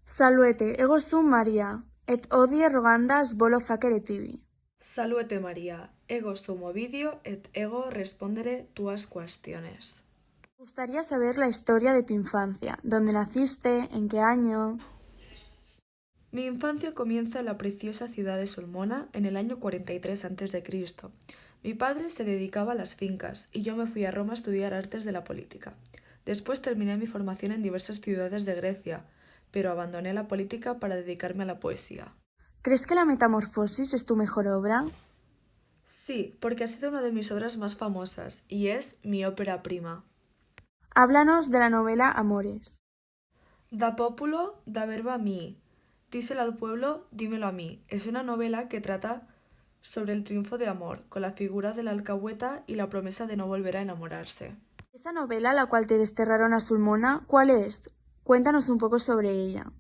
Salvete, ego sum Maria, et hodie rogandas volo facere tibi. Salvete María, ego sumo vidio et ego respondere tuas cuestiones. Me gustaría saber la historia de tu infancia, dónde naciste, en qué año. Mi infancia comienza en la preciosa ciudad de Sulmona en el año 43 a.C. Mi padre se dedicaba a las fincas y yo me fui a Roma a estudiar artes de la política. Después terminé mi formación en diversas ciudades de Grecia, pero abandoné la política para dedicarme a la poesía. ¿Crees que la Metamorfosis es tu mejor obra? Sí, porque ha sido una de mis obras más famosas y es mi ópera prima. Háblanos de la novela Amores. Da populo, da verba mi. Díselo al pueblo, dímelo a mí. Es una novela que trata sobre el triunfo de amor, con la figura de la alcahueta y la promesa de no volver a enamorarse. Esa novela, la cual te desterraron a Sulmona, ¿cuál es? Cuéntanos un poco sobre ella.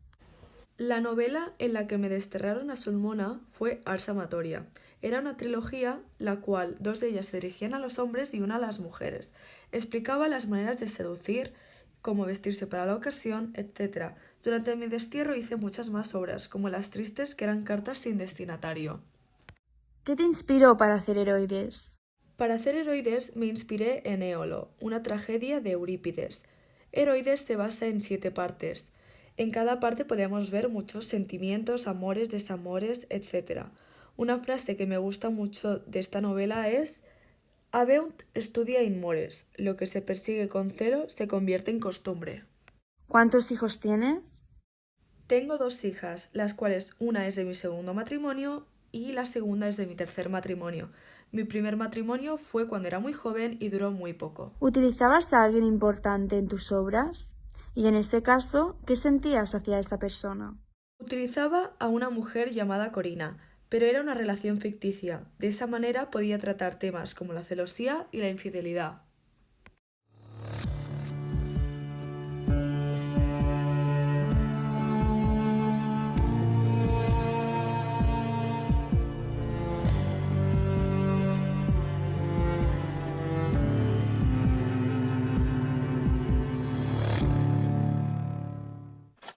La novela en la que me desterraron a Sulmona fue Ars Amatoria. Era una trilogía la cual dos de ellas se dirigían a los hombres y una a las mujeres. Explicaba las maneras de seducir, cómo vestirse para la ocasión, etc. Durante mi destierro hice muchas más obras, como Las Tristes, que eran cartas sin destinatario. ¿Qué te inspiró para hacer Heroides? Para hacer Heroides me inspiré en Éolo, una tragedia de Eurípides. Heroides se basa en 7 partes. En cada parte podemos ver muchos sentimientos, amores, desamores, etc. Una frase que me gusta mucho de esta novela es Habeunt studia in mores, lo que se persigue con celo se convierte en costumbre. ¿Cuántos hijos tienes? Tengo 2 hijas, las cuales una es de mi segundo matrimonio y la segunda es de mi tercer matrimonio. Mi primer matrimonio fue cuando era muy joven y duró muy poco. ¿Utilizabas a alguien importante en tus obras? Y en ese caso, ¿qué sentías hacia esa persona? Utilizaba a una mujer llamada Corina, pero era una relación ficticia. De esa manera podía tratar temas como la celosía y la infidelidad.